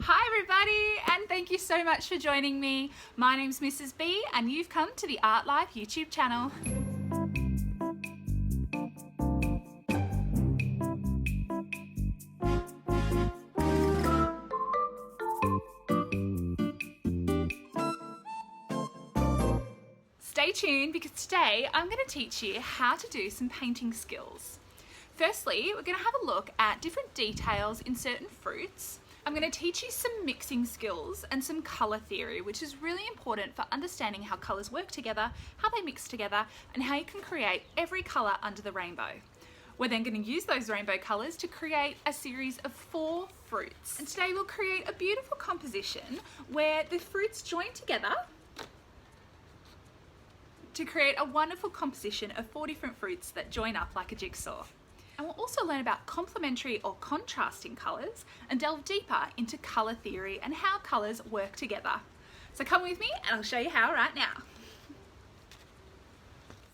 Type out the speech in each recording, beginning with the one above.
Hi everybody, and thank you so much for joining me. My name's Mrs. B and you've come to the Artlife YouTube channel. Stay tuned because today I'm going to teach you how to do some painting skills. Firstly, we're going to have a look at different details in certain fruits. I'm going to teach you some mixing skills and some colour theory, which is really important for understanding how colours work together, how they mix together, and how you can create every colour under the rainbow. We're then going to use those rainbow colours to create a series of 4 fruits. And today we'll create a beautiful composition where the fruits join together to create a wonderful composition of 4 different fruits that join up like a jigsaw. And we'll also learn about complementary or contrasting colours and delve deeper into colour theory and how colours work together. So come with me and I'll show you how right now.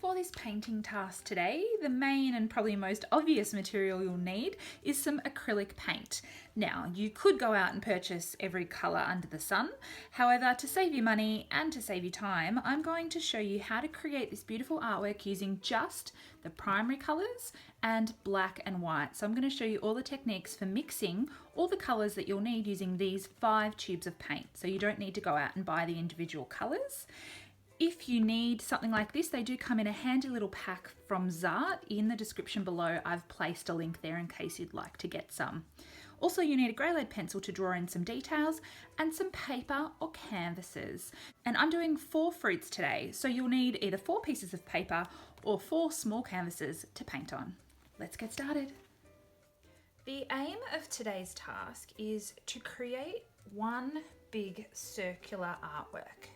For this painting task today, the main and probably most obvious material you'll need is some acrylic paint. Now, you could go out and purchase every colour under the sun. However, to save you money and to save you time, I'm going to show you how to create this beautiful artwork using just the primary colours and black and white. So I'm going to show you all the techniques for mixing all the colours that you'll need using these 5 tubes of paint. So you don't need to go out and buy the individual colours. If you need something like this, they do come in a handy little pack from Zart. In the description below, I've placed a link there in case you'd like to get some. Also, you need a grey lead pencil to draw in some details and some paper or canvases. And I'm doing 4 fruits today, so you'll need either 4 pieces of paper or 4 small canvases to paint on. Let's get started. The aim of today's task is to create one big circular artwork.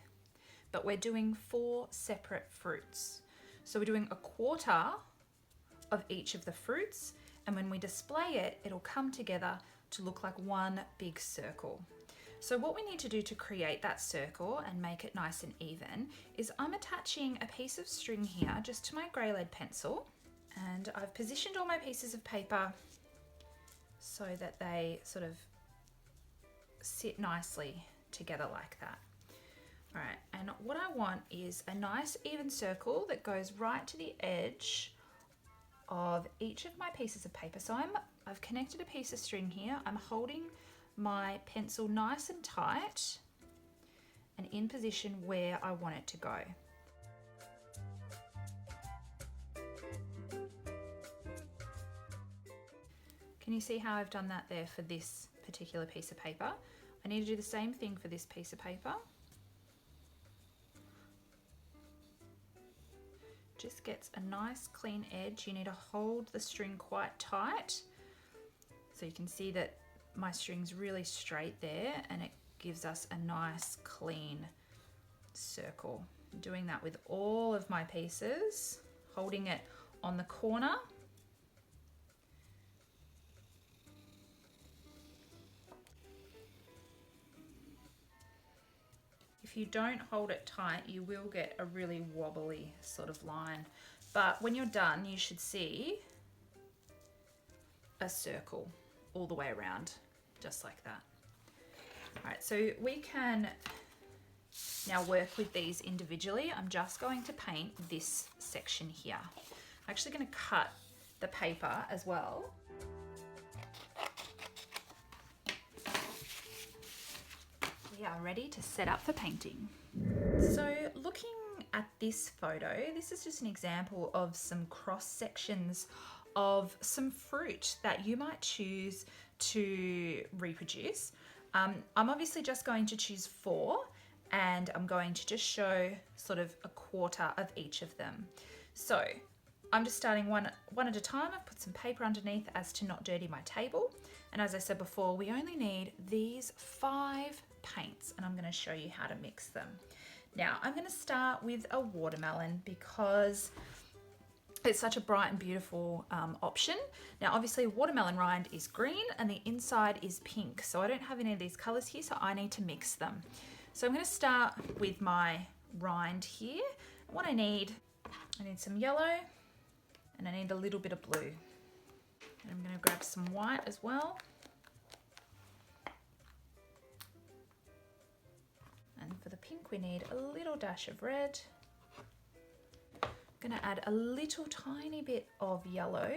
But we're doing 4 separate fruits. So we're doing a quarter of each of the fruits, and when we display it, it'll come together to look like one big circle. So what we need to do to create that circle and make it nice and even is I'm attaching a piece of string here just to my grey lead pencil, and I've positioned all my pieces of paper so that they sort of sit nicely together like that. All right, and what I want is a nice even circle that goes right to the edge of each of my pieces of paper. So I've connected a piece of string here. I'm holding my pencil nice and tight and in position where I want it to go. Can you see how I've done that there for this particular piece of paper? I need to do the same thing for this piece of paper. Just gets a nice clean edge. You need to hold the string quite tight so you can see that my string's really straight there, and it gives us a nice clean circle. I'm doing that with all of my pieces, holding it on the corner. If you don't hold it tight, you will get a really wobbly sort of line. But when you're done, you should see a circle all the way around, just like that. All right, so we can now work with these individually. I'm just going to paint this section here. I'm actually going to cut the paper as well. We are ready to set up for painting. So looking at this photo, this is just an example of some cross sections of some fruit that you might choose to reproduce. I'm obviously just going to choose 4, and I'm going to just show sort of a quarter of each of them. So I'm just starting one at a time. I've put some paper underneath as to not dirty my table. And as I said before, we only need these 5 paints, and I'm going to show you how to mix them. Now I'm going to start with a watermelon because it's such a bright and beautiful option. Now obviously watermelon rind is green and the inside is pink, so I don't have any of these colours here, so I need to mix them. So I'm going to start with my rind here. What I need some yellow, and I need a little bit of blue. And I'm going to grab some white as well. pink, we need a little dash of red. I'm going to add a little tiny bit of yellow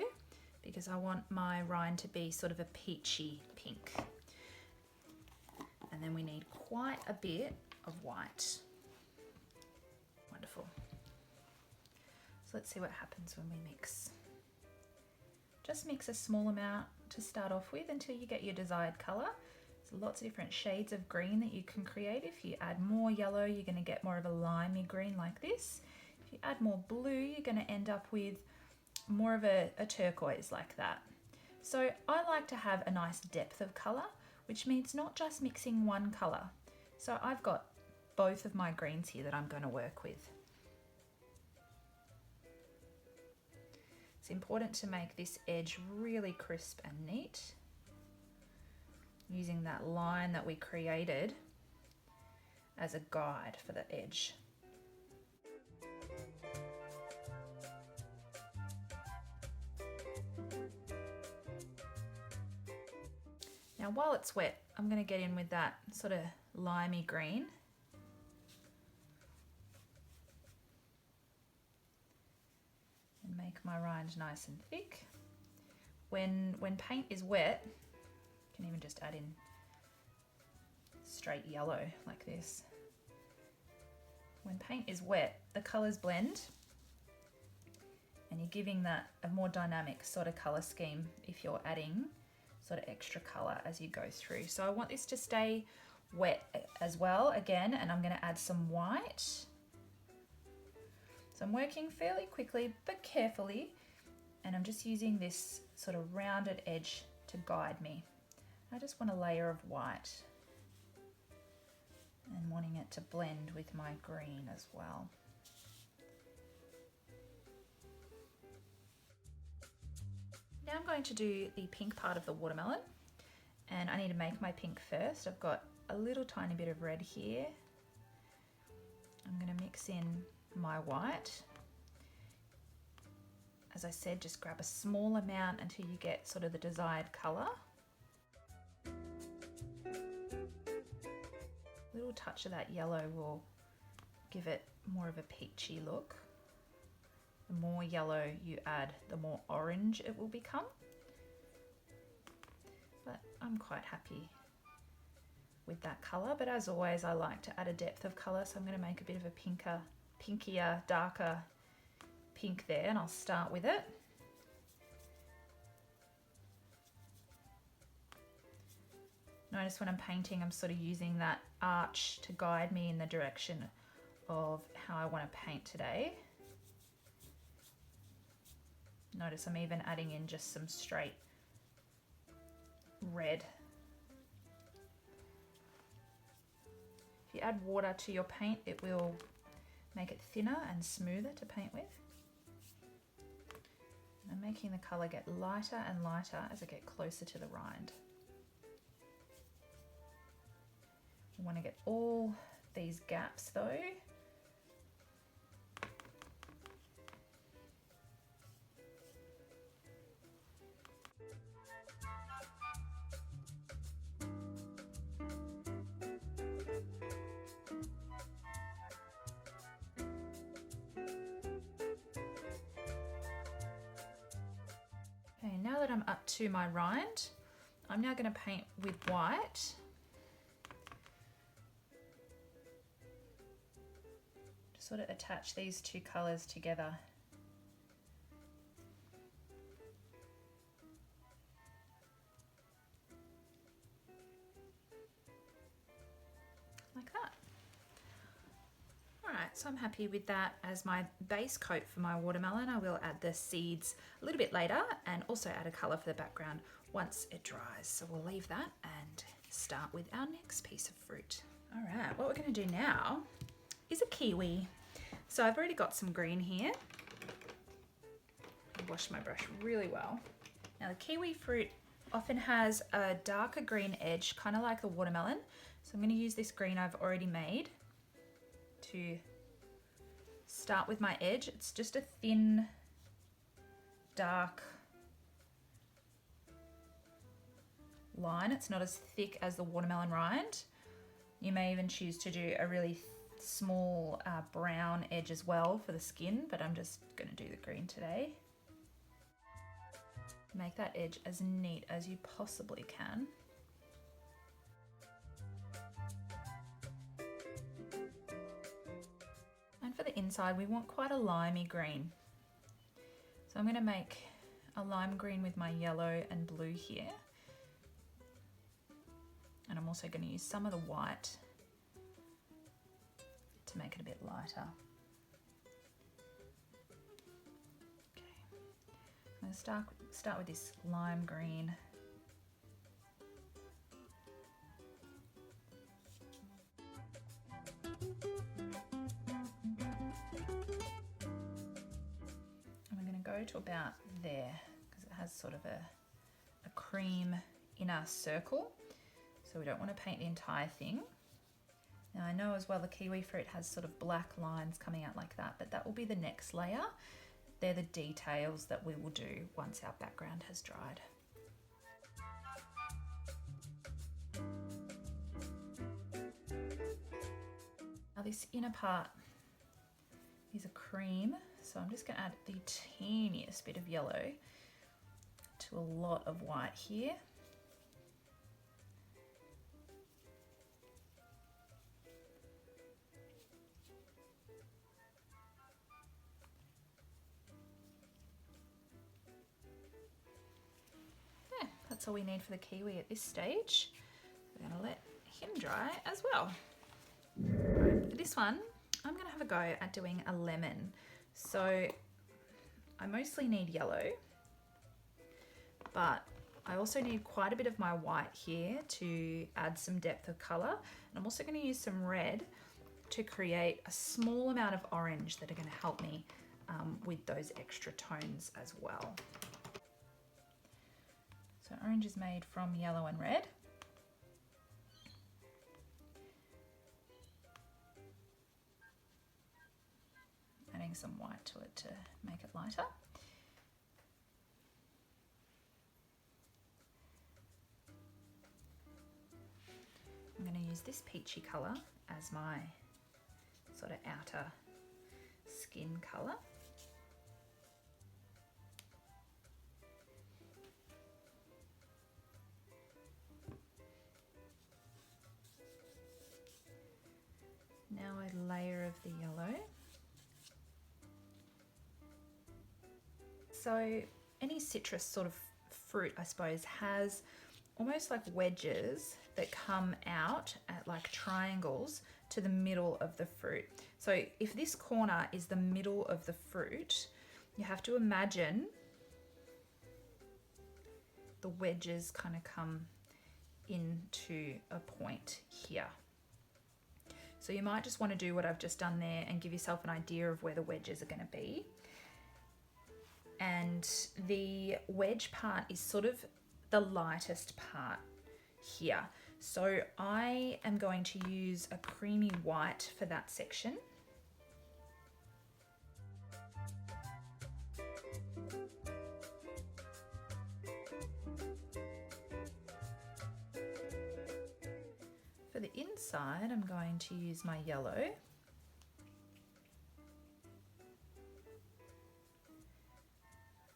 because I want my rind to be sort of a peachy pink. And then we need quite a bit of white. Wonderful. So let's see what happens when we mix. Just mix a small amount to start off with until you get your desired colour. There's lots of different shades of green that you can create. If you add more yellow, you're going to get more of a limey green like this. If you add more blue, you're going to end up with more of a turquoise like that. So I like to have a nice depth of colour, which means not just mixing one colour. So I've got both of my greens here that I'm going to work with. It's important to make this edge really crisp and neat, using that line that we created as a guide for the edge. Now while it's wet, I'm going to get in with that sort of limey green. And make my rind nice and thick. When paint is wet, you can even just add in straight yellow like this. When paint is wet, the colours blend and you're giving that a more dynamic sort of colour scheme if you're adding sort of extra colour as you go through. So I want this to stay wet as well again, and I'm going to add some white. So I'm working fairly quickly but carefully, and I'm just using this sort of rounded edge to guide me. I just want a layer of white and wanting it to blend with my green as well. Now I'm going to do the pink part of the watermelon, and I need to make my pink first. I've got a little tiny bit of red here. I'm going to mix in my white. As I said, just grab a small amount until you get sort of the desired colour. A little touch of that yellow will give it more of a peachy look. The more yellow you add, the more orange it will become. But I'm quite happy with that colour. But as always, I like to add a depth of colour, so I'm going to make a bit of a pinkier, darker pink there, and I'll start with it. Notice when I'm painting, I'm sort of using that arch to guide me in the direction of how I want to paint today. Notice I'm even adding in just some straight red. If you add water to your paint, it will make it thinner and smoother to paint with. And I'm making the colour get lighter and lighter as I get closer to the rind. You want to get all these gaps though. Okay, now that I'm up to my rind, I'm now going to paint with white. Just sort of attach these two colours together. Like that. Alright, so I'm happy with that as my base coat for my watermelon. I will add the seeds a little bit later and also add a colour for the background once it dries. So we'll leave that and start with our next piece of fruit. Alright, what we're going to do now is a kiwi. So I've already got some green here. I'll wash my brush really well. Now the kiwi fruit often has a darker green edge, kind of like the watermelon. So I'm going to use this green I've already made to start with my edge. It's just a thin, dark line. It's not as thick as the watermelon rind. You may even choose to do a really small brown edge as well for the skin, but I'm just going to do the green today. Make that edge as neat as you possibly can. And for the inside, we want quite a limey green. So I'm going to make a lime green with my yellow and blue here. And I'm also going to use some of the white to make it a bit lighter. Okay, I'm going to start with this lime green. And we're going to go to about there because it has sort of a cream inner circle. So we don't want to paint the entire thing. Now I know as well the kiwi fruit has sort of black lines coming out like that, but that will be the next layer. They're the details that we will do once our background has dried. Now this inner part is a cream, so I'm just going to add the teeniest bit of yellow to a lot of white here. That's all we need for the kiwi at this stage. We're going to let him dry as well. For this one, I'm going to have a go at doing a lemon. So I mostly need yellow, but I also need quite a bit of my white here to add some depth of colour. And I'm also going to use some red to create a small amount of orange that are going to help me with those extra tones as well. So orange is made from yellow and red. Adding some white to it to make it lighter. I'm going to use this peachy colour as my sort of outer skin colour. Now a layer of the yellow. So any citrus sort of fruit, I suppose, has almost like wedges that come out at like triangles to the middle of the fruit. So if this corner is the middle of the fruit, you have to imagine the wedges kind of come into a point here. So you might just want to do what I've just done there and give yourself an idea of where the wedges are going to be. And the wedge part is sort of the lightest part here. So I am going to use a creamy white for that section. For the inside, I'm going to use my yellow.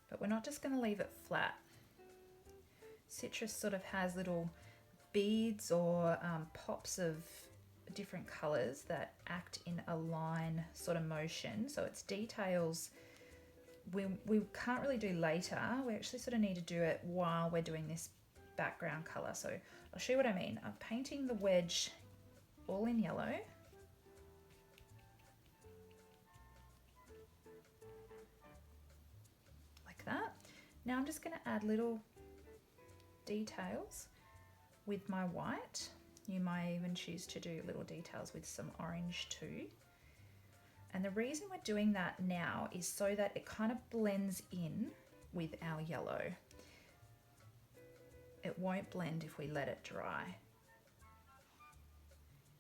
But we're not just going to leave it flat. Citrus sort of has little beads or pops of different colours that act in a line sort of motion. So it's details we can't really do later. We actually sort of need to do it while we're doing this background colour. So I'll show you what I mean. I'm painting the wedge all in yellow. Like that. Now I'm just going to add little details with my white. You might even choose to do little details with some orange too. And the reason we're doing that now is so that it kind of blends in with our yellow. It won't blend if we let it dry.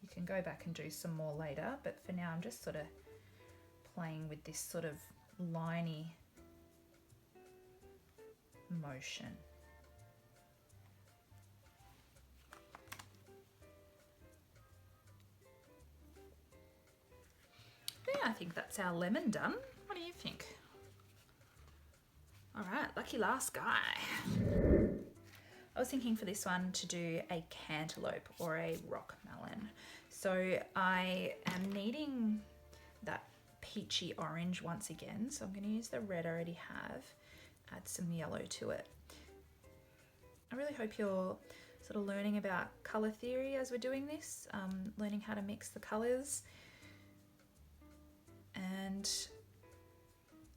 You can go back and do some more later, but for now I'm just sort of playing with this sort of liney motion. I think that's our lemon done. What do you think? All right, lucky last guy. I was thinking for this one to do a cantaloupe or a rock melon. So I am needing that peachy orange once again. So I'm going to use the red I already have, add some yellow to it. I really hope you're sort of learning about colour theory as we're doing this, learning how to mix the colours. And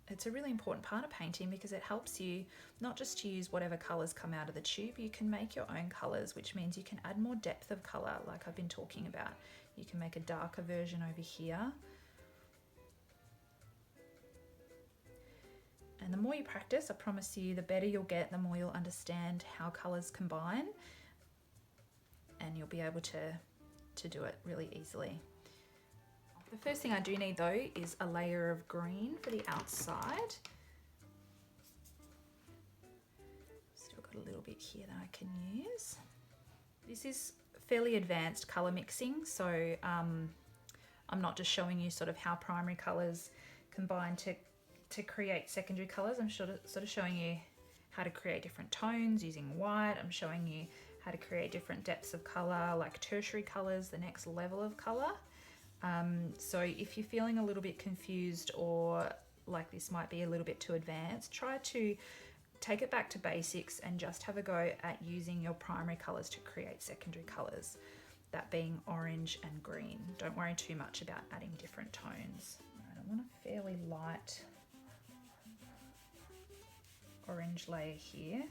it's a really important part of painting because it helps you not just to use whatever colours come out of the tube, you can make your own colours, which means you can add more depth of colour like I've been talking about. You can make a darker version over here. And the more you practice, I promise you, the better you'll get, the more you'll understand how colours combine, and you'll be able to do it really easily. The first thing I do need though is a layer of green for the outside. Still got a little bit here that I can use. This is fairly advanced colour mixing, so I'm not just showing you sort of how primary colours combine to create secondary colours. I'm sort of showing you how to create different tones using white. I'm showing you how to create different depths of colour, like tertiary colours, the next level of colour. So if you're feeling a little bit confused or like this might be a little bit too advanced, try to take it back to basics and just have a go at using your primary colours to create secondary colours, that being orange and green. Don't worry too much about adding different tones. Right, I want a fairly light orange layer here.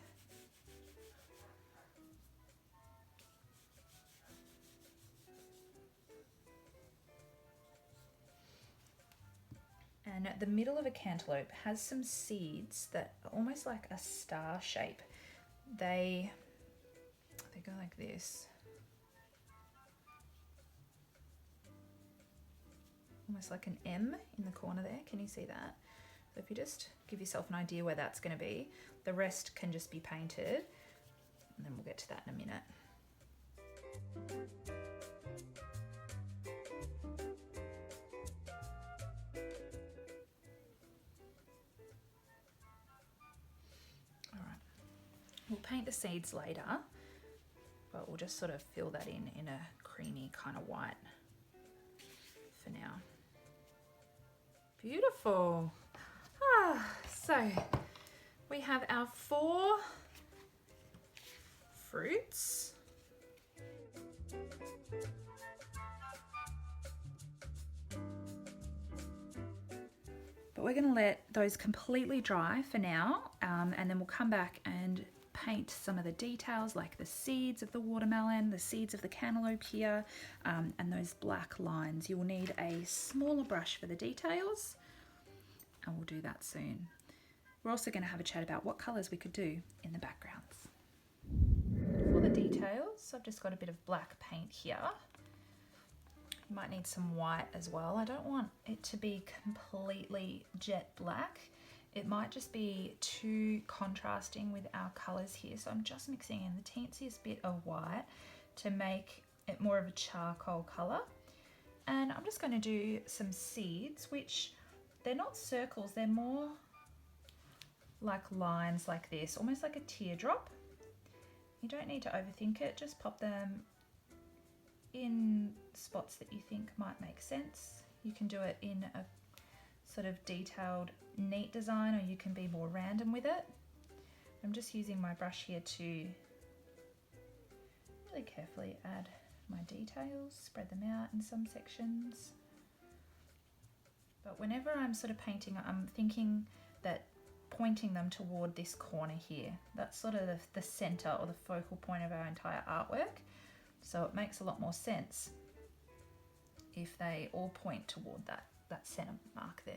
And the middle of a cantaloupe has some seeds that are almost like a star shape. They go like this. Almost like an M in the corner there. Can you see that? So if you just give yourself an idea where that's going to be, the rest can just be painted, and then we'll get to that in a minute. We'll paint the seeds later, but we'll just sort of fill that in a creamy kind of white for now. Beautiful. So we have our 4 fruits. But we're going to let those completely dry for now, and then we'll come back and paint some of the details like the seeds of the watermelon, the seeds of the cantaloupe here, and those black lines. You will need a smaller brush for the details, and we'll do that soon. We're also going to have a chat about what colours we could do in the backgrounds. For the details, I've just got a bit of black paint here. You might need some white as well. I don't want it to be completely jet black. It might just be too contrasting with our colours here. So I'm just mixing in the teensiest bit of white to make it more of a charcoal colour. And I'm just going to do some seeds, which they're not circles, they're more like lines like this, almost like a teardrop. You don't need to overthink it, just pop them in spots that you think might make sense. You can do it in a sort of detailed, neat design, or you can be more random with it. I'm just using my brush here to really carefully add my details, spread them out in some sections. But whenever I'm sort of painting, I'm thinking that pointing them toward this corner here. That's sort of the center or the focal point of our entire artwork. So it makes a lot more sense if they all point toward that center mark there.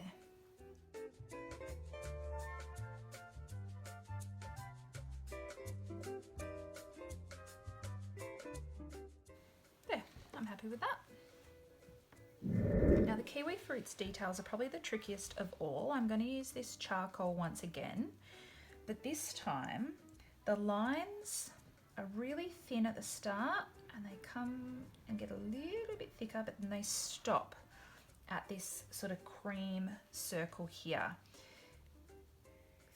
There, I'm happy with that. Now the kiwi fruits details are probably the trickiest of all. I'm going to use this charcoal once again, but this time the lines are really thin at the start and they come and get a little bit thicker, but then they stop at this sort of cream circle here.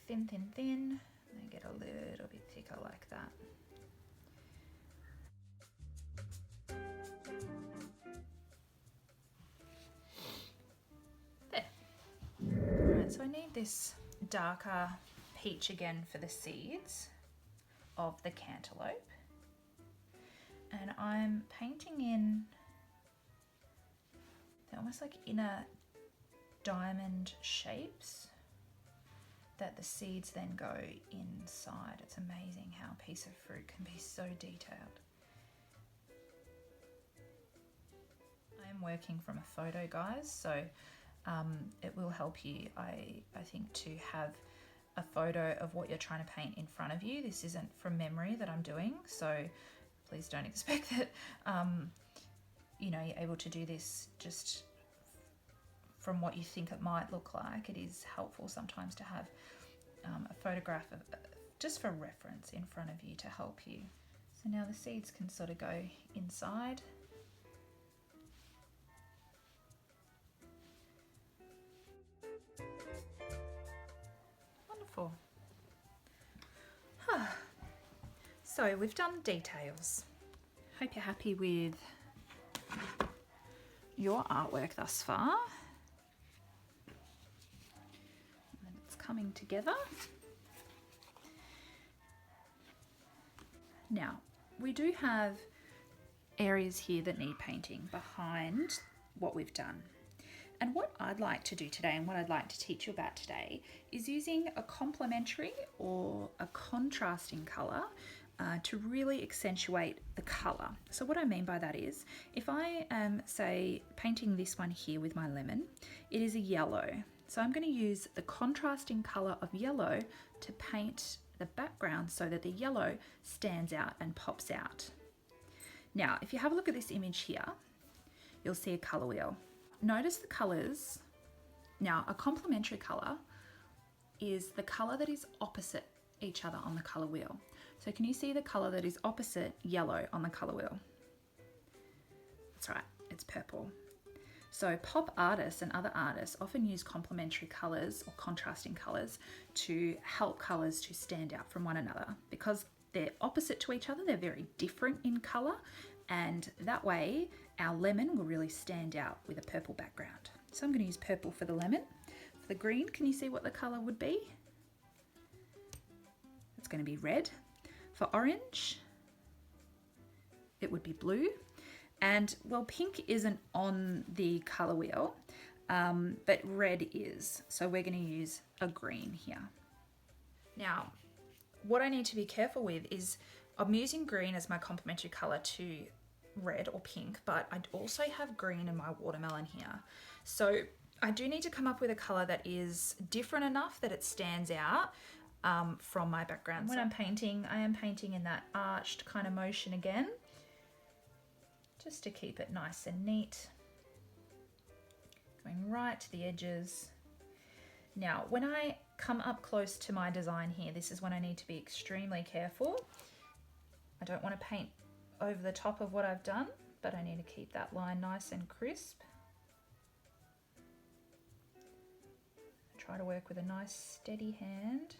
Thin, thin, thin, and get a little bit thicker like that. There. Alright, so I need this darker peach again for the seeds of the cantaloupe. And I'm painting in, they're almost like inner diamond shapes that the seeds then go inside. It's amazing how a piece of fruit can be so detailed. I am working from a photo, guys, so it will help you, I think, to have a photo of what you're trying to paint in front of you. This isn't from memory that I'm doing, so please don't expect that you know, you're able to do this just from what you think it might look like. It is helpful sometimes to have a photograph of, just for reference in front of you to help you. So now the seeds can sort of go inside. Wonderful. So we've done details. Hope you're happy with your artwork thus far. And it's coming together. Now, we do have areas here that need painting behind what we've done. And what I'd like to do today, and what I'd like to teach you about today, is using a complementary or a contrasting colour to really accentuate the colour. So what I mean by that is, if I am, say, painting this one here with my lemon, it is a yellow. So I'm going to use the contrasting colour of yellow to paint the background so that the yellow stands out and pops out. Now, if you have a look at this image here, you'll see a colour wheel. Notice the colours. Now, a complementary colour is the colour that is opposite each other on the colour wheel. So can you see the colour that is opposite yellow on the colour wheel? That's right, it's purple. So pop artists and other artists often use complementary colours or contrasting colours to help colours to stand out from one another. Because they're opposite to each other, they're very different in colour, and that way our lemon will really stand out with a purple background. So I'm going to use purple for the lemon. For the green, can you see what the colour would be? It's going to be red. For orange, it would be blue. And well, pink isn't on the colour wheel, but red is. So we're going to use a green here. Now, what I need to be careful with is I'm using green as my complementary colour to red or pink, but I also have green in my watermelon here. So I do need to come up with a colour that is different enough that it stands out from my background. When I'm painting, I am painting in that arched kind of motion again, just to keep it nice and neat. Going right to the edges. Now, when I come up close to my design here, this is when I need to be extremely careful. I don't want to paint over the top of what I've done, but I need to keep that line nice and crisp. Try to work with a nice steady hand.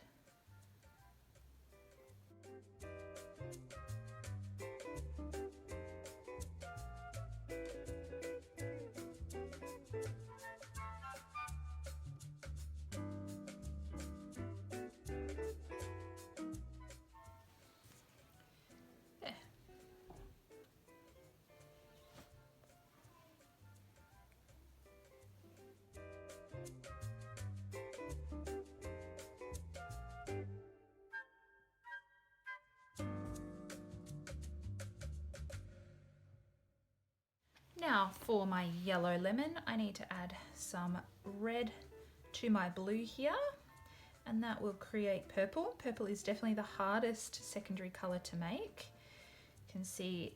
Now for my yellow lemon, I need to add some red to my blue here, and that will create purple. Purple is definitely the hardest secondary colour to make. You can see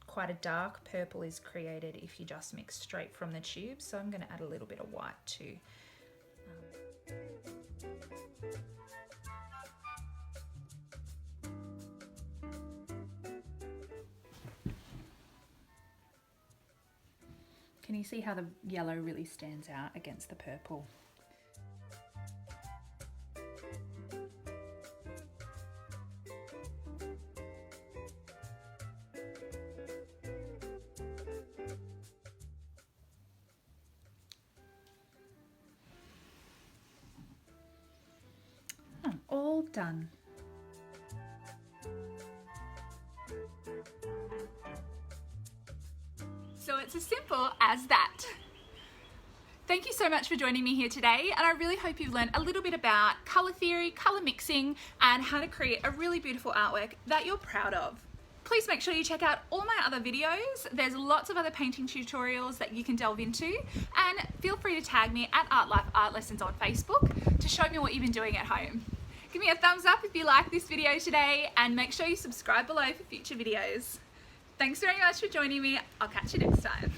quite a dark purple is created if you just mix straight from the tube, so I'm going to add a little bit of white too. Can you see how the yellow really stands out against the purple? All done. So it's as simple as that. Thank you so much for joining me here today, and I really hope you've learned a little bit about colour theory, colour mixing, and how to create a really beautiful artwork that you're proud of. Please make sure you check out all my other videos. There's lots of other painting tutorials that you can delve into, and feel free to tag me at Artlife Art Lessons on Facebook to show me what you've been doing at home. Give me a thumbs up if you like this video today, and make sure you subscribe below for future videos. Thanks very much for joining me. I'll catch you next time.